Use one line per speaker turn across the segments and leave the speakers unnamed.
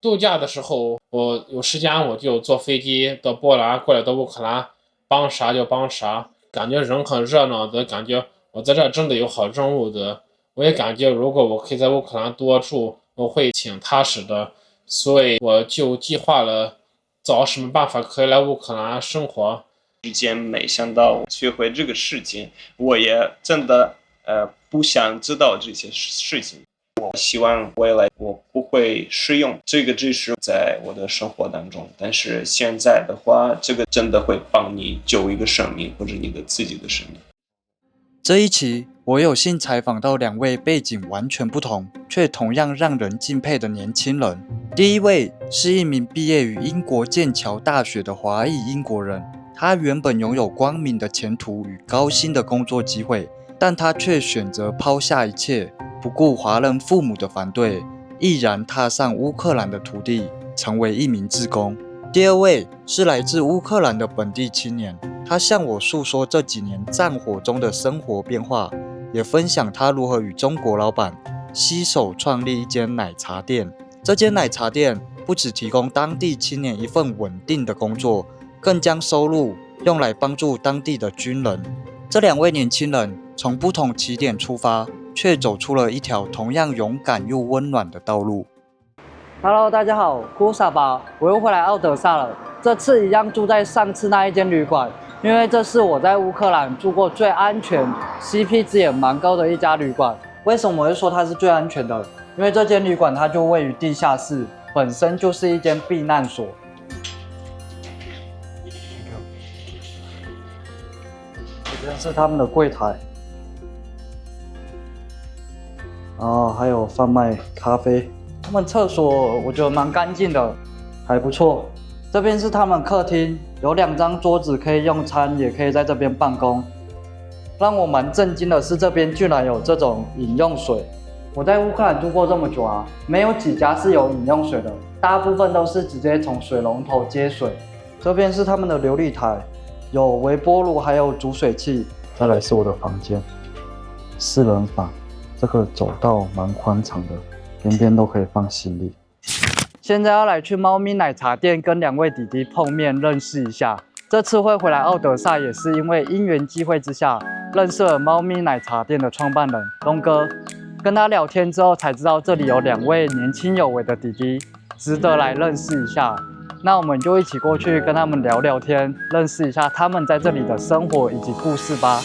度假的时候，我有时间我就坐飞机到波兰，过来到乌克兰，帮啥就帮啥，感觉人很热闹的感觉。我在这真的有好任务的，我也感觉如果我可以在乌克兰多住，我会挺踏实的，所以我就计划了找什么办法可以来乌克兰生活。
之间没想到学会这个事情，我也真的不想知道这些事情。我希望未来我不会使用这个知识在我的生活当中，但是现在的话，这个真的会帮你救一个生命或者你的自己的生命。
这一期我有幸采访到两位背景完全不同，却同样让人敬佩的年轻人。第一位是一名毕业于英国剑桥大学的华裔英国人，他原本拥有光明的前途与高薪的工作机会，但他却选择抛下一切，不顾华人父母的反对，毅然踏上乌克兰的土地，成为一名志工。第二位是来自乌克兰的本地青年，他向我诉说这几年战火中的生活变化，也分享他如何与中国老板携手创立一间奶茶店。这间奶茶店不只提供当地青年一份稳定的工作，更将收入用来帮助当地的军人。这两位年轻人从不同起点出发，却走出了一条同样勇敢又温暖的道路。Hello， 大家好，我是傻宝，我又回来奥德萨了。这次一样住在上次那一间旅馆，因为这是我在乌克兰住过最安全、CP 值也蛮高的一家旅馆。为什么我会说它是最安全的？因为这间旅馆它就位于地下室，本身就是一间避难所。这边是他们的柜台，还有贩卖咖啡。他们厕所我觉得蛮干净的，还不错。这边是他们客厅，有2张桌子可以用餐，也可以在这边办公。让我蛮震惊的是，这边居然有这种饮用水。我在乌克兰住过这么久啊，没有几家是有饮用水的，大部分都是直接从水龙头接水。这边是他们的流理台，有微波炉，还有煮水器。再来是我的房间，4人房，这个走道蛮宽敞的。边边都可以放行李。现在要来去猫咪奶茶店跟2位弟弟碰面认识一下。这次会回来奥德萨也是因为因缘际会之下认识了猫咪奶茶店的创办人东哥。跟他聊天之后才知道这里有2位年轻有为的弟弟，值得来认识一下。那我们就一起过去跟他们聊聊天，认识一下他们在这里的生活以及故事吧。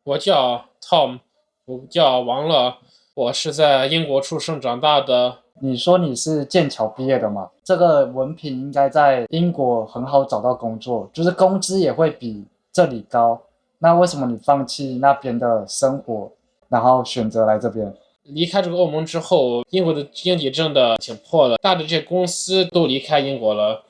我叫 Tom， 我叫王乐。我是在英国出生长大的。
你说你是剑桥毕业的吗？这个文凭应该在英国很好找到工作，就是工资也会比这里高。那为什么你放弃那边的生活，然后选择来这边？
离开这个欧盟之后，英国的经济真的挺破的，大的这些公司都离开英国了。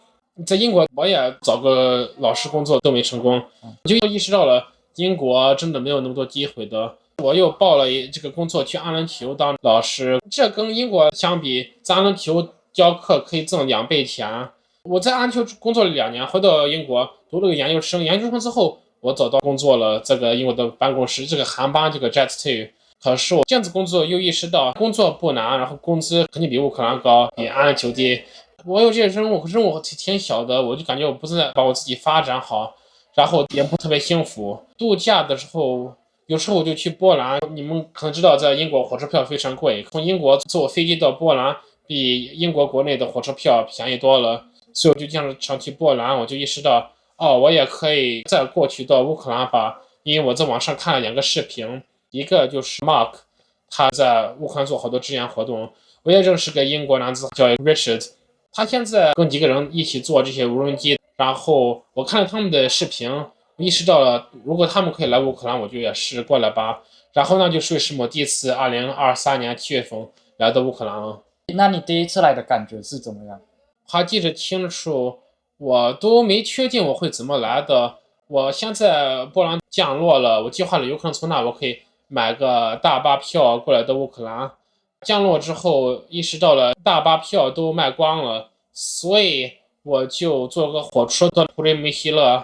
在英国我也找个老师工作都没成功，我就意识到了英国真的没有那么多机会的。我又报了这个工作去阿联酋当老师，这跟英国相比，在阿联酋教课可以挣2倍钱。我在阿联酋工作了2年，回到英国读了个研究生，研究生之后我找到工作了，这个英国的办公室，这个航班这个 Jet2。可是我这样子工作又意识到工作不难，然后工资肯定比乌克兰高，比阿联酋低。我有这些任务挺小的，我就感觉我不是在把我自己发展好，然后也不特别幸福。度假的时候有时候我就去波兰，你们可能知道，在英国火车票非常贵，从英国坐飞机到波兰比英国国内的火车票便宜多了，所以我就经常去波兰。我就意识到，我也可以再过去到乌克兰吧，因为我在网上看了2个视频，一个就是 Mark， 他在乌克兰做好多支援活动。我也认识个英国男子叫 Richard， 他现在跟几个人一起做这些无人机，然后我看了他们的视频，意识到了，如果他们可以来乌克兰，我就也试过来吧。然后那就属于是我第一次2023年7月份来到乌克兰了。
那你第一次来的感觉是怎么样？
还记得清楚，我都没确定我会怎么来的。我现在波兰降落了，我计划了有可能从那我可以买个大巴票过来到乌克兰。降落之后意识到了大巴票都卖光了，所以我就坐个火车到普雷梅希勒，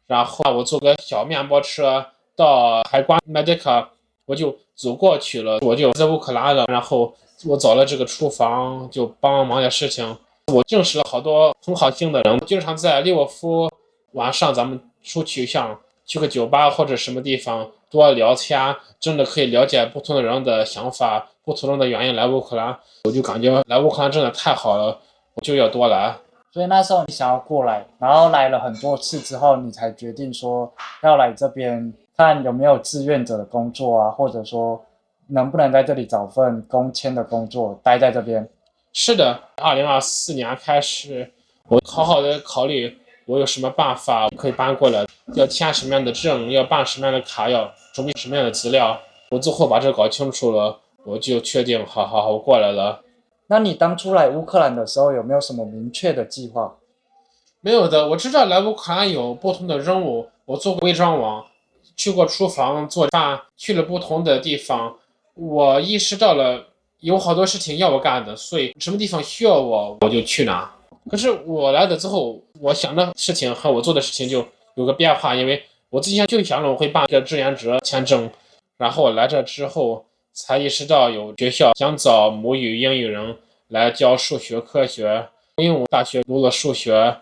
然后我坐个小面包车到海关 Medica， 我就走过去了，我就在乌克兰了。然后我找了这个厨房，就帮忙点事情。我认识了好多很好心的人，经常在利沃夫晚上咱们出去，像去个酒吧或者什么地方多聊天，真的可以了解不同的人的想法，不同人的原因来乌克兰。我就感觉来乌克兰真的太好了，我就要多来。
所以那时候你想要过来，然后来了很多次之后，你才决定说要来这边看有没有志愿者的工作啊，或者说能不能在这里找份工签的工作，待在这边。
是的，2024年开始，我好好的考虑我有什么办法可以搬过来，要签什么样的证，要办什么样的卡，要准备什么样的资料。我最后把这搞清楚了，我就确定好我过来了。
那你当初来乌克兰的时候，有没有什么明确的计划？
没有的，我知道来乌克兰有不同的任务，我做过伪装网，去过厨房做饭，去了不同的地方，我意识到了有好多事情要我干的，所以什么地方需要我就去哪。可是我来了之后，我想的事情和我做的事情就有个变化，因为我之前就想着我会办一个志愿者签证，然后我来这之后才意识到有学校想找母语英语人来教数学科学，因为我大学读了数学，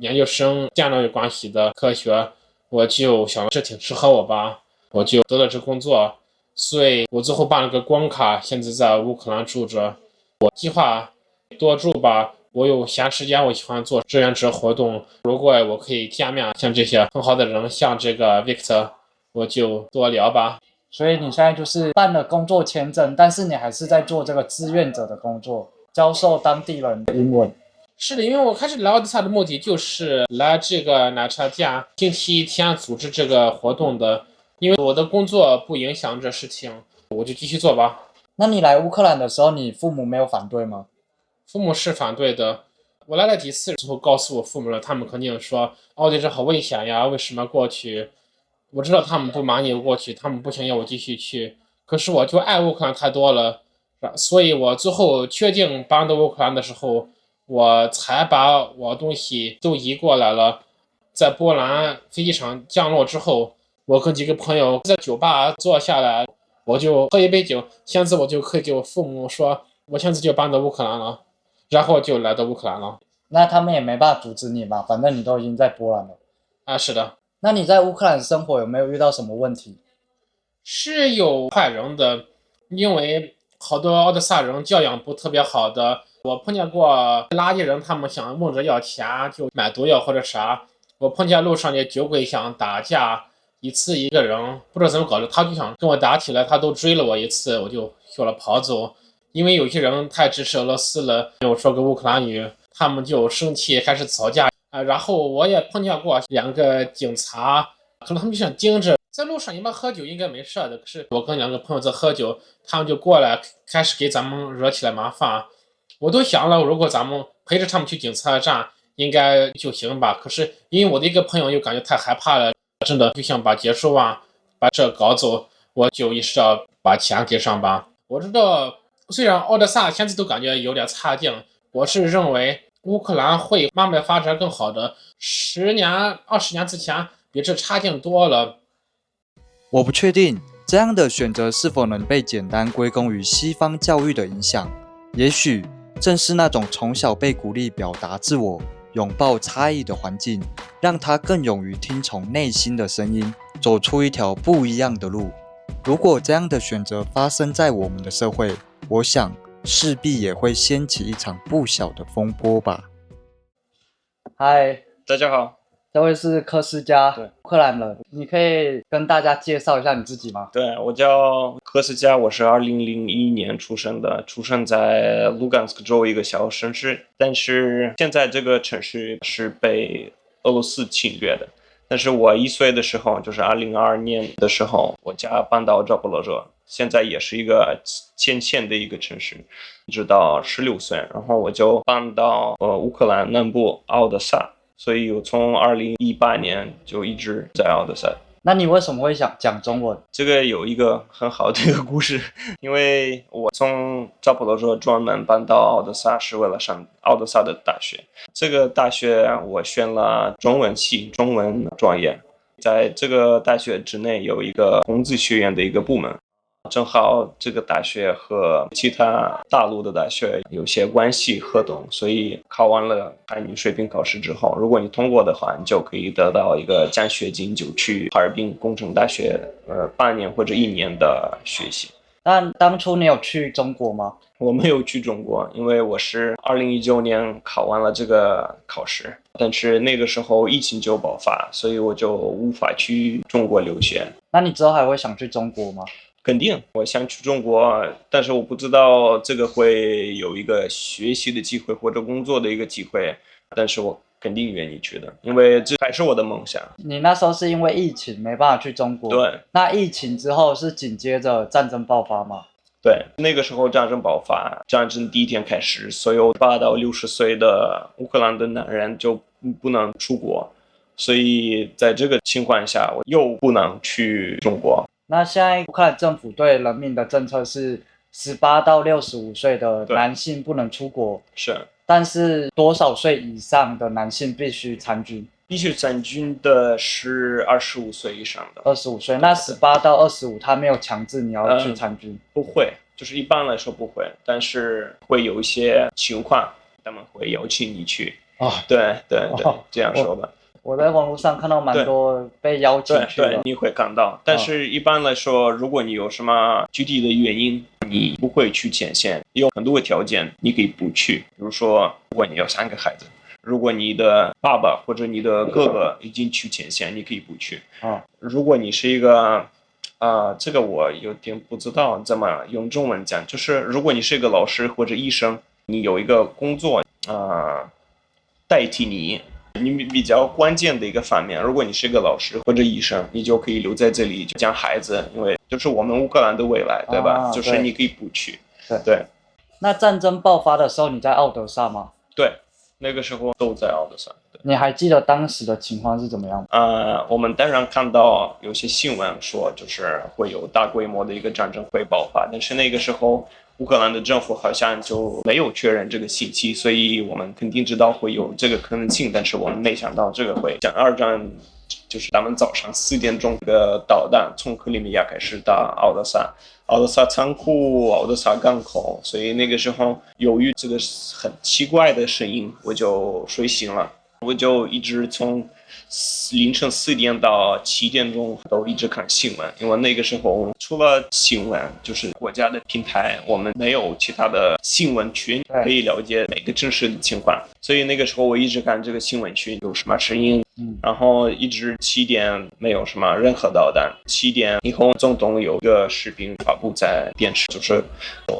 研究生电脑有关系的科学，我就想这挺适合我吧，我就得了这工作，所以我最后办了个光卡，现在在乌克兰住着。我计划多住吧，我有闲时间，我喜欢做志愿者活动。如果我可以见面，像这些很好的人，像这个 Victor，我就多聊吧。
所以你现在就是办了工作签证，但是你还是在做这个志愿者的工作，教授当地人的英文。
是的，因为我开始来奥德萨的目的就是来这个奶茶店星期天组织这个活动的，因为我的工作不影响这事情，我就继续做吧。
那你来乌克兰的时候，你父母没有反对吗？
父母是反对的，我来了几次之后告诉我父母了，他们肯定说奥地利好危险呀，为什么过去？我知道他们不满意我过去，他们不想要我继续去，可是我就爱乌克兰太多了，所以我最后确定搬到乌克兰的时候，我才把我东西都移过来了。在波兰飞机场降落之后，我跟几个朋友在酒吧坐下来，我就喝一杯酒，现在我就可以给我父母说，我现在就搬到乌克兰了，然后就来到乌克兰了。
那他们也没办法阻止你吧，反正你都已经在波兰了。
啊，是的。
那你在乌克兰生活有没有遇到什么问题？
是有坏人的，因为好多奥德萨人教养不特别好的，我碰见过垃圾人，他们想问着要钱就买毒药或者啥，我碰见路上的酒鬼想打架，一次一个人不知道怎么搞的，他就想跟我打起来，他都追了我一次，我就学了跑走，因为有些人太支持俄罗斯了，我说个乌克兰语，他们就生气开始吵架然后我也碰见过两个警察，可能他们就想盯着。在路上你们喝酒应该没事的，可是我跟两个朋友在喝酒，他们就过来开始给咱们惹起来麻烦。我都想了，如果咱们陪着他们去警察站，应该就行吧。可是因为我的一个朋友又感觉太害怕了，真的就想把结束啊，把这搞走，我就意识到把钱给上吧。我知道，虽然奥德萨现在都感觉有点差劲，我是认为乌克兰会慢慢发展更好的。10年、20年之前比这差劲多了。
我不确定这样的选择是否能被简单归功于西方教育的影响。也许正是那种从小被鼓励表达自我、拥抱差异的环境，让他更勇于听从内心的声音，走出一条不一样的路。如果这样的选择发生在我们的社会，我想势必也会掀起一场不小的风波吧。嗨，
大家好。
这位是科斯加，
对，
乌克兰人，你可以跟大家介绍一下你自己吗？
对，我叫科斯加，我是2001年出生的，出生在卢甘斯克州一个小城市，但是现在这个城市是被俄罗斯侵略的。但是我1岁的时候，就是2022年的时候，我家搬到扎波罗热，现在也是一个前线的一个城市，直到16岁，然后我就搬到乌克兰南部奥德萨。所以我从2018年就一直在奥德萨。
那你为什么会想讲中文？
这个有一个很好的一个故事，因为我从扎波罗热专门搬到奥德萨是为了上奥德萨的大学。这个大学我选了中文系，中文专业。在这个大学之内有一个孔子学院的一个部门，正好这个大学和其他大陆的大学有些关系合同，所以考完了汉语水平考试之后，如果你通过的话，你就可以得到一个奖学金，就去哈尔滨工程大学半年或者1年的学习。
但当初你有去中国吗？
我没有去中国，因为我是2019年考完了这个考试，但是那个时候疫情就爆发，所以我就无法去中国留学。
那你之后还会想去中国吗？
肯定，我想去中国，但是我不知道这个会有一个学习的机会或者工作的一个机会，但是我肯定愿意去的，因为这还是我的梦想。
你那时候是因为疫情没办法去中国，
对，
那疫情之后是紧接着战争爆发吗？
对，那个时候战争爆发，战争第一天开始，所有8到60岁的乌克兰的男人就不能出国，所以在这个情况下，我又不能去中国。
那现在乌克兰政府对人民的政策是18到65岁的男性不能出国，
是，
但是多少岁以上的男性必须参军？
必须参军的是25岁以上的。
25岁，那18到25他没有强制你要去参军？
不会，就是一般来说不会，但是会有一些情况，他们会邀请你去。
哦，
对对对，这样说吧。
我在网络上看到蛮多被邀请去的。
对，你会看到。但是一般来说，如果你有什么具体的原因，你不会去前线，有很多个条件你可以不去。比如说，如果你有3个孩子，如果你的爸爸或者你的哥哥已经去前线，你可以不去。如果你是一个这个我有点不知道怎么用中文讲，就是如果你是一个老师或者医生，你有一个工作代替你比较关键的一个方面，如果你是一个老师或者医生，你就可以留在这里就讲孩子，因为就是我们乌克兰的未来，对吧？就是你可以不去。对。
那战争爆发的时候，你在奥德萨吗？
对，那个时候都在奥德萨。
你还记得当时的情况是怎么样？
我们当然看到有些新闻说，就是会有大规模的一个战争会爆发，但是那个时候乌克兰的政府好像就没有确认这个信息，所以我们肯定知道会有这个可能性，但是我们没想到这个会像2战，就是他们早上4点钟的导弹从克里米亚开始到奥德萨仓库、奥德萨港口，所以那个时候由于这个很奇怪的声音，我就睡醒了。我就一直从凌晨4点到7点钟都一直看新闻，因为那个时候除了新闻就是国家的平台，我们没有其他的新闻群可以了解每个城市的情况，所以那个时候我一直看这个新闻群有什么声音，然后一直7点没有什么任何导弹，7点以后总统有一个视频发布在电视，就是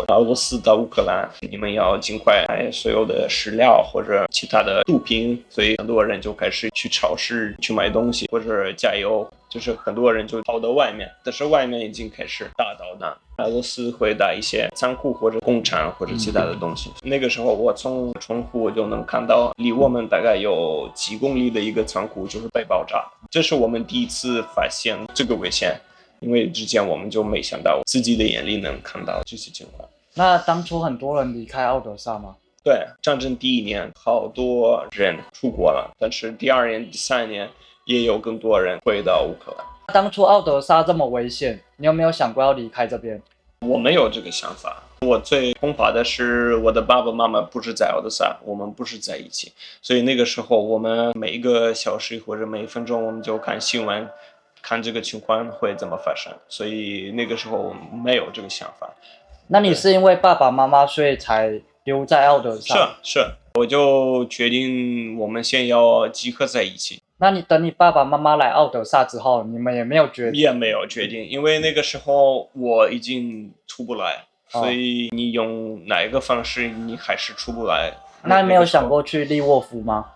俄罗斯到乌克兰，你们要尽快买所有的食料或者其他的物品，所以很多人就开始去超市去买东西或者加油，就是很多人就跑到外面，但是外面已经开始打导弹，俄罗斯会打一些仓库或者工厂或者其他的东西。那个时候我从窗户我就能看到离我们大概有几公里的一个仓库就是被爆炸，这是我们第一次发现这个危险，因为之前我们就没想到自己的眼里能看到这些情况。
那当初很多人离开奥德萨吗？
对，战争第1年好多人出国了，但是第2年、第3年也有更多人回到乌克兰。
当初奥德萨这么危险，你有没有想过要离开这边？
我没有这个想法。我最恐怕的是我的爸爸妈妈不是在奥德萨，我们不是在一起，所以那个时候我们每一个小时或者每1分钟我们就看新闻，看这个情况会怎么发生，所以那个时候我没有这个想法。
那你是因为爸爸妈妈所以才留在奥德萨？
是，我就决定我们先要集合在一起。
那你等你爸爸妈妈来奥德萨之后，你们也没有决定？
也没有决定，因为那个时候我已经出不来，所以你用哪一个方式你还是出不来。
那你没有想过去利沃夫吗？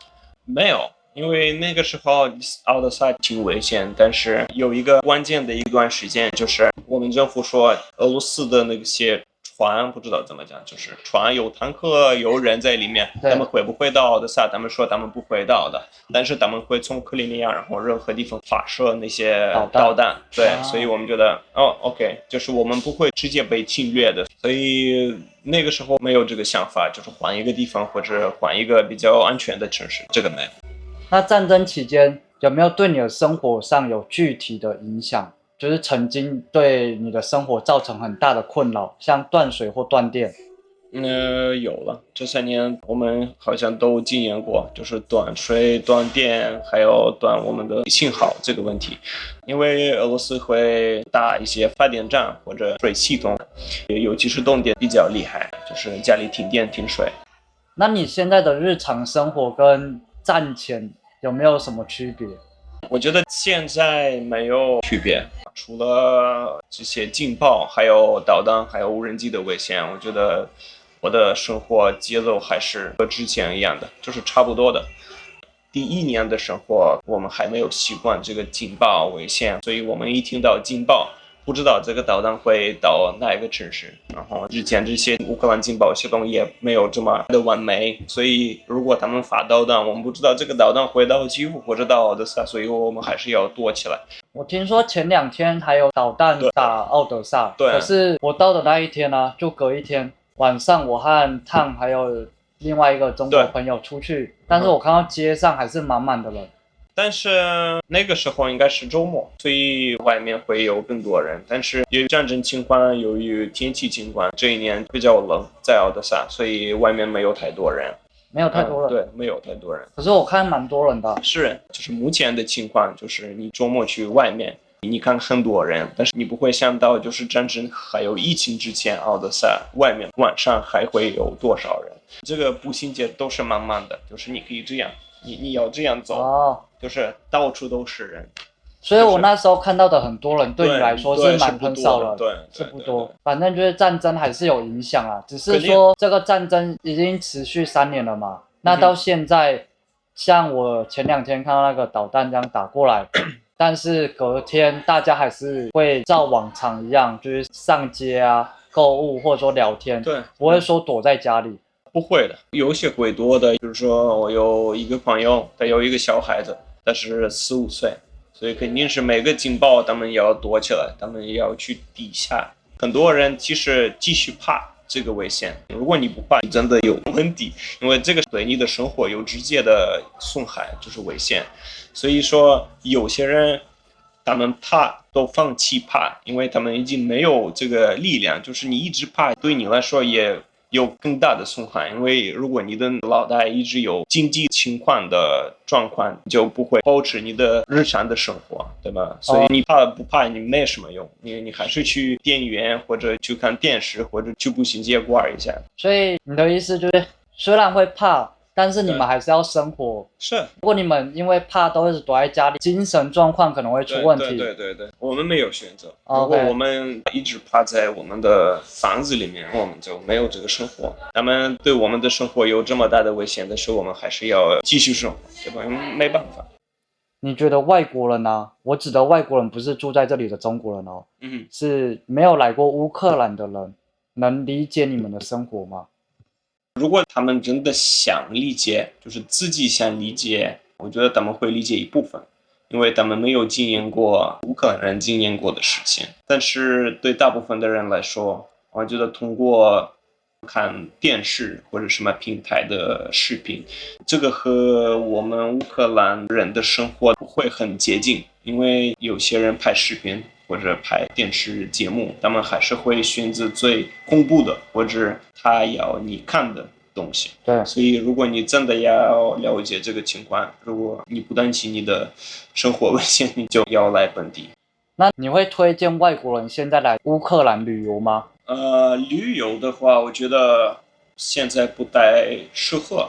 没有，因为那个时候奥德萨挺危险，但是有一个关键的一段时间，就是我们政府说俄罗斯的那些船不知道怎么讲，就是船有坦克有人在里面，他们会不会到奥德萨？他们说他们不会到的，但是他们会从克里米亚然后任何地方发射那些导弹。对，所以我们觉得OK， 就是我们不会直接被侵略的，所以那个时候没有这个想法，就是换一个地方或者换一个比较安全的城市，这个没有。
那战争期间有没有对你的生活上有具体的影响？就是曾经对你的生活造成很大的困扰，像断水或断电？
有了，这3年我们好像都经验过，就是断水、断电，还有断我们的信号这个问题。因为俄罗斯会打一些发电站或者水系统，尤其是冬天比较厉害，就是家里停电停水。
那你现在的日常生活跟战前有没有什么区别？
我觉得现在没有区别，除了这些劲爆，还有导弹，还有无人机的危险，我觉得我的生活节奏还是和之前一样的，就是差不多的。第一年的生活，我们还没有习惯这个劲爆危险，所以我们一听到劲爆，不知道这个导弹会到哪一个城市。然后之前这些乌克兰情报系统也没有这么的完美，所以如果他们发导弹，我们不知道这个导弹会到基辅或者到奥德萨，所以我们还是要躲起来。
我听说前2天还有导弹打奥德萨，
对，
可是我到的那一天呢，就隔一天晚上，我和烫还有另外一个中国朋友出去，但是我看到街上还是满满的人。
但是那个时候应该是周末，所以外面会有更多人。但是由于战争情况，由于天气情况，这一年比较冷，在奥德萨，所以外面没有太多人。
没有太多人，
对，没有太多人。
可是我看蛮多人的。
是，就是目前的情况，就是你周末去外面，你看很多人，但是你不会想到，就是战争还有疫情之前，奥德萨外面晚上还会有多少人。这个步行街都是满满的，就是你可以这样，你要这样走，就是到处都是人。
所以我那时候看到的很多人，对你来说是很少人，
是
不多。反正就是战争还是有影响啊，只是说这个战争已经持续3年了嘛。那到现在，像我前2天看到那个导弹这样打过来，但是隔天大家还是会照往常一样，就是上街啊、购物或者说聊天，
对，
不会说躲在家里。
不会的，有些会多的。比如说，我有一个朋友，他有一个小孩子，他是4、5岁。所以肯定是每个警报他们要躲起来，他们也要去底下。很多人其实继续怕这个危险，如果你不怕，你真的有问题，因为这个对你的生活有直接的损害，就是危险。所以说有些人他们怕都放弃怕，因为他们已经没有这个力量，就是你一直怕对你来说也有更大的损害，因为如果你的脑袋一直有经济情况的状况，就不会保持你的日常的生活，对吧？所以你怕不怕你没什么用，你还是去电影院或者去看电视或者去步行街玩一下。
所以你的意思就是，虽然会怕，但是你们还是要生活。
是，
如果你们因为怕都一直躲在家里，精神状况可能会出问题。
对，我们没有选择。如果我们一直趴在我们的房子里面，我们就没有这个生活。他们对我们的生活有这么大的危险的时候，我们还是要继续生活，对吧？没办法。
你觉得外国人呢？我指的外国人不是住在这里的中国人哦，是没有来过乌克兰的人，能理解你们的生活吗？
如果他们真的想理解，就是自己想理解，我觉得他们会理解一部分，因为他们没有经验过乌克兰人经验过的事情。但是对大部分的人来说，我觉得通过看电视或者什么平台的视频，这个和我们乌克兰人的生活不会很接近，因为有些人拍视频或者拍电视节目，他们还是会选择最恐怖的或者他要你看的东西。
对，
所以如果你真的要了解这个情况，如果你不担心你的生活危险，你就要来本地。
那你会推荐外国人现在来乌克兰旅游吗？
旅游的话，我觉得现在不太适合，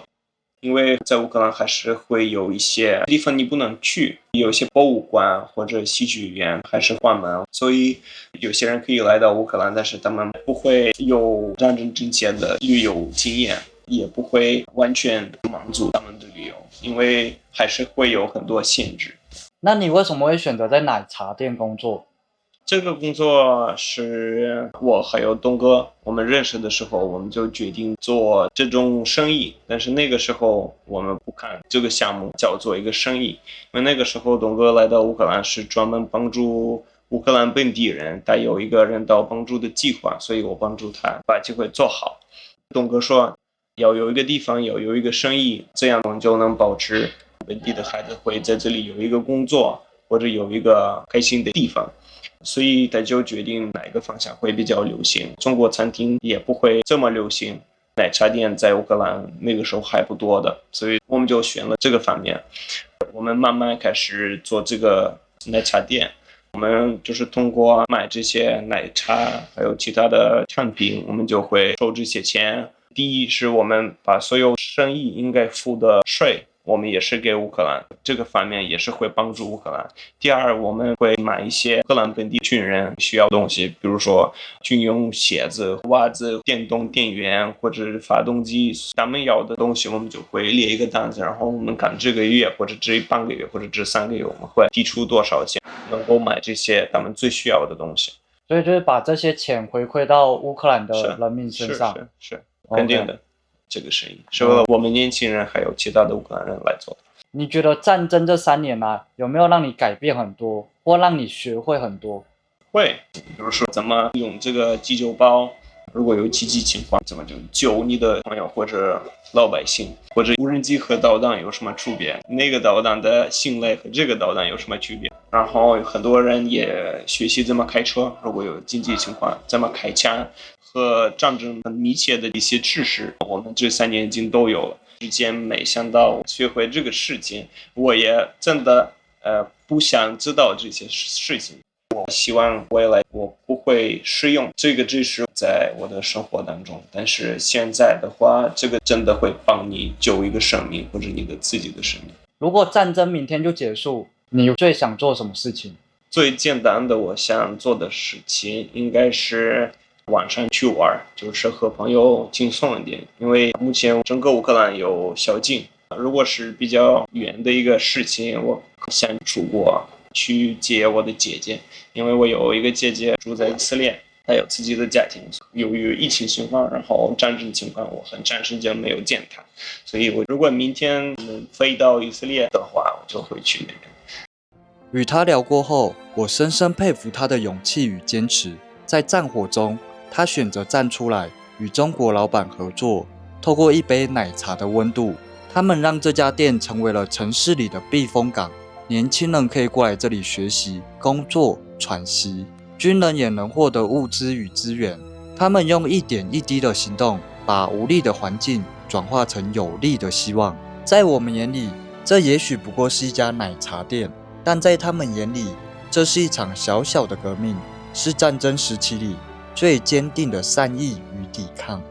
因为在乌克兰还是会有一些地方你不能去，有些博物馆或者戏剧院还是关门，所以有些人可以来到乌克兰，但是他们不会有战争之前的旅游经验，也不会完全满足他们的旅游，因为还是会有很多限制。
那你为什么会选择在奶茶店工作？
这个工作是我还有东哥，我们认识的时候，我们就决定做这种生意。但是那个时候我们不看这个项目叫做一个生意，因为那个时候东哥来到乌克兰是专门帮助乌克兰本地人，他有一个人道帮助的计划，所以我帮助他把机会做好。东哥说要有一个地方，要有一个生意，这样我们就能保持本地的孩子会在这里有一个工作，或者有一个开心的地方。所以他就决定哪个方向会比较流行。中国餐厅也不会这么流行，奶茶店在乌克兰那个时候还不多的，所以我们就选了这个方面。我们慢慢开始做这个奶茶店，我们就是通过买这些奶茶还有其他的产品，我们就会收这些钱。第一是我们把所有生意应该付的税，我们也是给乌克兰，这个方面也是会帮助乌克兰。第二，我们会买一些乌克兰本地军人需要的东西，比如说军用鞋子、袜子、电动电源或者是发动机，他们要的东西我们就会列一个单子，然后我们看这个月或者这半个月或者这3个月我们会提出多少钱能够买这些他们最需要的东西。
所以就是把这些钱回馈到乌克兰的人民身上。
是肯定的。这个生意是为了我们年轻人还有其他的乌克兰人来做的。
你觉得战争这3年来有没有让你改变很多，或让你学会很多？
会，比如说怎么用这个急救包，如果有紧急情况怎么就救你的朋友或者老百姓，或者无人机和导弹有什么区别，那个导弹的性能和这个导弹有什么区别。然后很多人也学习怎么开车，如果有紧急情况怎么开枪，和战争很密切的一些知识，我们这3年已经都有了。之前没想到学会这个事情，我也真的不想知道这些事情。我希望未来我不会使用这个知识在我的生活当中，但是现在的话，这个真的会帮你救一个生命或者你的自己的生命。
如果战争明天就结束，你最想做什么事情？
最简单的我想做的事情应该是晚上去玩，就是和朋友轻松一点，因为目前整个乌克兰有宵禁。如果是比较远的一个事情，我想出国去接我的姐姐，因为我有一个姐姐住在以色列，她有自己的家庭。由于疫情情况，然后战争情况，我很长时间没有见她，所以我如果明天能飞到以色列的话，我就会去那边。
与他聊过后，我深深佩服他的勇气与坚持。在战火中，他选择站出来，与中国老板合作，透过一杯奶茶的温度，他们让这家店成为了城市里的避风港。年轻人可以过来这里学习、工作、喘息，军人也能获得物资与资源。他们用一点一滴的行动，把无力的环境转化成有力的希望。在我们眼里，这也许不过是一家奶茶店，但在他们眼里，这是一场小小的革命，是战争时期里最坚定的善意与抵抗。